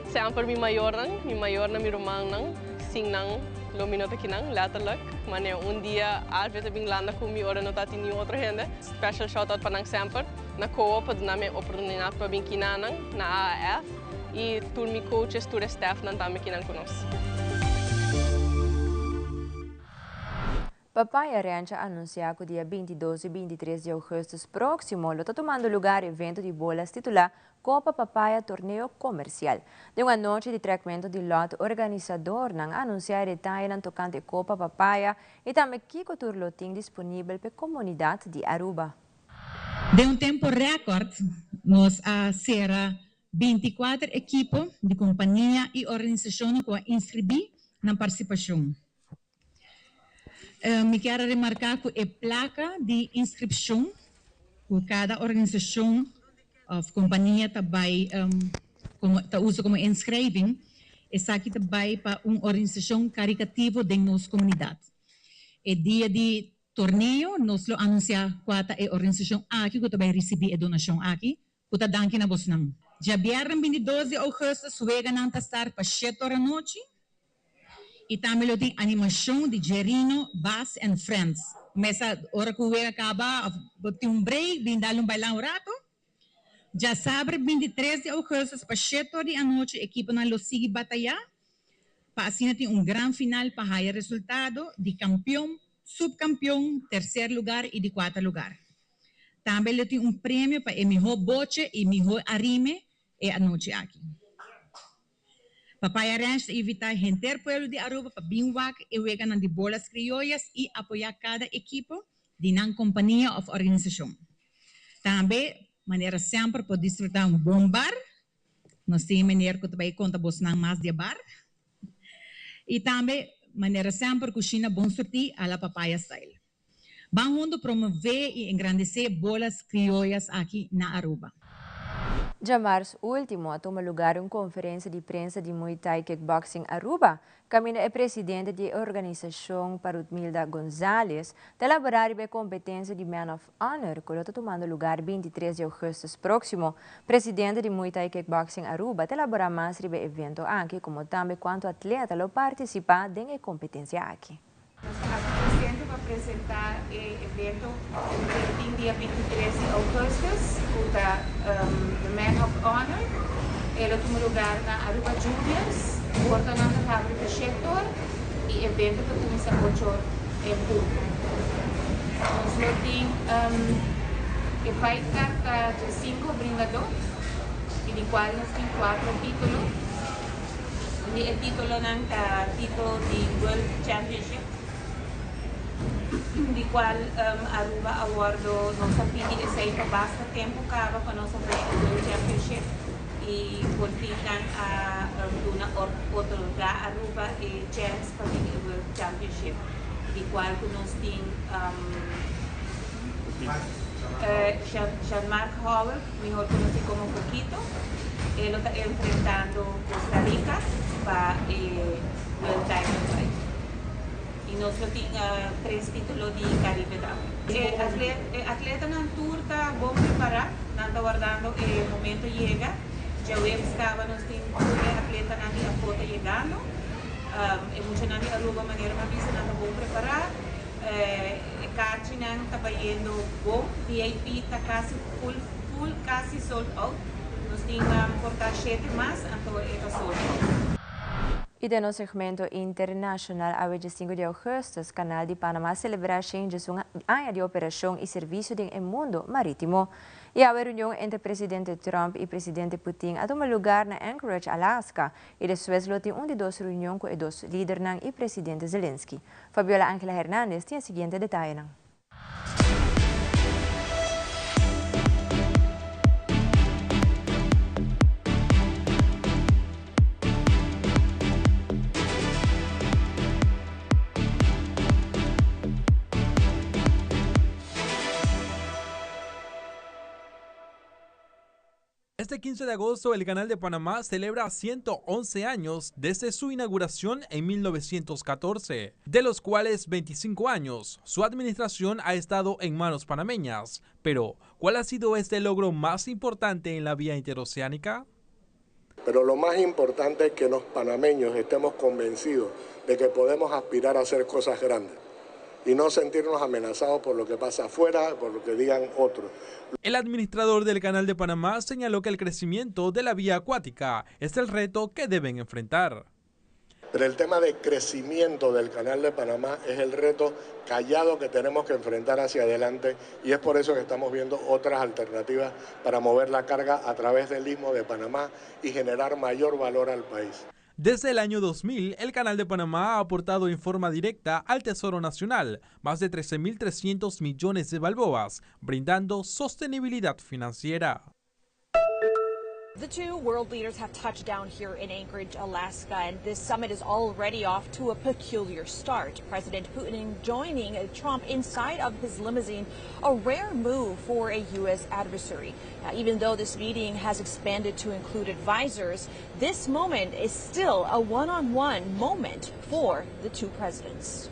Sempre mi maior na mi romang sing nang lo minuto kinang letterlijk, maar dia às vezes bem landa com mi hora não tá tinha outra gente. Special shout out para nang sempre na co-op para dar me oportunidade para bem kinang na AAF e tur mi coaches tur staff nan também kinang conosco. Papaya Ranch ha anunciado dia 22 e 23 de agosto próximo lo está tomando lugar evento de bolas titulado Copa Papaya Torneo Comercial. De uma noite de tratamento de lote organizador não anunciar detalhes tocante Copa Papaya e também que o loting disponível para a comunidade de Aruba. De tempo recorde, nós será 24 equipos de companhia e organizações que inscrever na participação. Me quero remarcar que a placa de inscrição que cada organização ou companhia também usa como inscreving, essa aqui também para uma organização caritativa da nossa comunidade. O dia de torneio, nós anunciamos qual é a organização aqui que também recebe a donação aqui, que está dando na vossa não. Já vieram 22 de agosto, suega não estar para 7 horas da noite. E também tem animação de Gerino, Bass and Friends. Mas a hora que o acaba, tem break, vem dar bailão rato. Já sabe, 23 de agosto, para 7 horas da noite, a equipe não sigue batalhar. Para assim ter grande final para ganhar resultado de campeão, subcampeão, terceiro lugar e de quarto lugar. Também tem prêmio para o melhor bote e melhor arime a noite aqui. Papaya Ranch evita gente pueblo de Aruba para binwak e wegan de bolas criollas e apoiar cada equipo de nan companhia ou organização. Também, maneira sempre para desfrutar bom bar. Nós temos maneira que também conta bosnang mais de bar. E também, maneira sempre cozinha bom sortir a la papaya style. Vamos promover e engrandecer bolas criollas aqui na Aruba. Já março último, toma lugar uma conferência de prensa de Muay Thai Kickboxing Aruba. Camina é presidente da organização Parutmilda Gonzalez, de elaborar a competência de Man of Honor, que está tomando lugar 23 de agosto próximo. Presidente de Muay Thai Kickboxing Aruba, de elaborar mais sobre o evento aqui, como também quanto atleta lo participa da competência aqui. Presidente vai apresentar o evento no dia 23 de agosto, o Man of Honor. Ele toma lugar na Aruba Juniors, Portananda Fábrica Sector, e o evento que começa às 8 em ponto. Nós temos o fight card de 5 bringadores, e de qual nós temos 4 títulos. O título é o título de World Championship, di qual Aruba awardo nossa PDSA para basta tempo acaba para nossa World Championship e continuam a otorgar Aruba e chance para o World Championship, di qual que nós temos Jean-Marc Howard, mejor conocido como Coquito. Ele está enfrentando Costa Rica para o World Title Fight. e nós temos 3 títulos de Caribe também. Atleta na tour está bom preparado, não está guardando o momento chega. Já o estava nós temos atleta na foto chegando. Muito na Aruba maneira uma vez não está bom preparado. Kati não está indo bom, VIP está quase full, quase sold out. Nós temos portar 7 mais, então está sold out. E de no segmento internacional, a 25 de agosto, o Canal de Panamá celebra um ano de operação e serviço no mundo marítimo. E a reunião entre presidente Trump e presidente Putin a tomar lugar na Anchorage, Alaska. E depois tem de 2 reuniões com os líderes e presidente Zelensky. Fabiola Ángela Hernández tem o seguinte detalhe. Este 15 de agosto, el Canal de Panamá celebra 111 años desde su inauguración en 1914, de los cuales 25 años su administración ha estado en manos panameñas. Pero, ¿cuál ha sido este logro más importante en la vía interoceánica? Pero lo más importante es que los panameños estemos convencidos de que podemos aspirar a hacer cosas grandes y no sentirnos amenazados por lo que pasa afuera, por lo que digan otros. El administrador del Canal de Panamá señaló que el crecimiento de la vía acuática es el reto que deben enfrentar. Pero el tema de crecimiento del Canal de Panamá es el reto callado que tenemos que enfrentar hacia adelante, y es por eso que estamos viendo otras alternativas para mover la carga a través del Istmo de Panamá y generar mayor valor al país. Desde el año 2000, el Canal de Panamá ha aportado en forma directa al Tesoro Nacional más de 13.300 millones de balboas, brindando sostenibilidad financiera. The two world leaders have touched down here in Anchorage, Alaska, and this summit is already off to a peculiar start. President Putin joining Trump inside of his limousine, a rare move for a U.S. adversary. Now, even though this meeting has expanded to include advisors, this moment is still a one-on-one moment for the two presidents.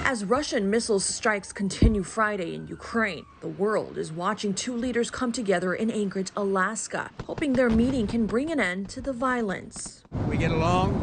As Russian missile strikes continue Friday in Ukraine, the world is watching two leaders come together in Anchorage, Alaska, hoping their meeting can bring an end to the violence. We get along.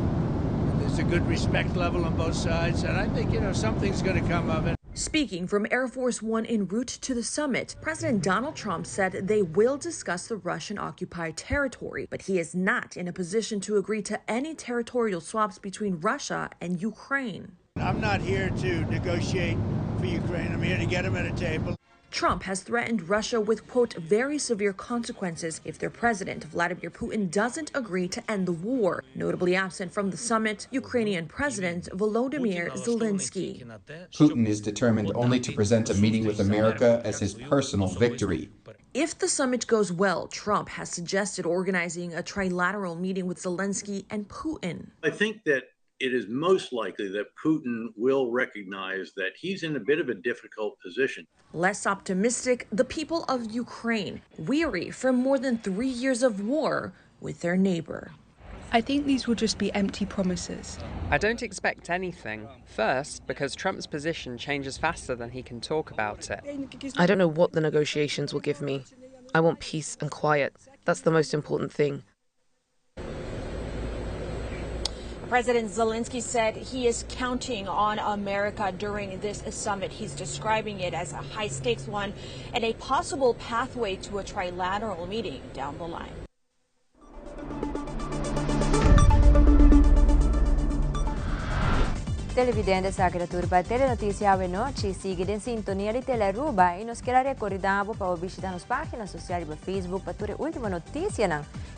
There's a good respect level on both sides, and I think, something's going to come of it. Speaking from Air Force One en route to the summit, President Donald Trump said they will discuss the Russian-occupied territory, but he is not in a position to agree to any territorial swaps between Russia and Ukraine. I'm not here to negotiate for Ukraine. I'm here to get them at a table. Trump has threatened Russia with, quote, very severe consequences if their president, Vladimir Putin, doesn't agree to end the war. Notably absent from the summit, Ukrainian President Volodymyr Zelensky. Putin is determined only to present a meeting with America as his personal victory. If the summit goes well, Trump has suggested organizing a trilateral meeting with Zelensky and Putin. I think that it is most likely that Putin will recognize that he's in a bit of a difficult position. Less optimistic, the people of Ukraine, weary from more than 3 years of war with their neighbor. I think these will just be empty promises. I don't expect anything. First, because Trump's position changes faster than he can talk about it. I don't know what the negotiations will give me. I want peace and quiet. That's the most important thing. President Zelensky said he is counting on America during this summit. He's describing it as a high-stakes one and a possible pathway to a trilateral meeting down the line. Televidentes sa turba Telenoticia Ave Noche, sigue en sintonía de Teleruba y nos queda recordamos para visitar las páginas sociales de Facebook para tu última noticia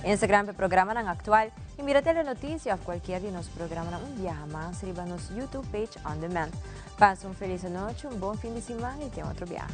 en Instagram para programa actual y mira Telenoticia a cualquier de nos programas un día más arriba nos YouTube page on demand. Pasa un feliz noche, un buen fin de semana y ten otro viaje.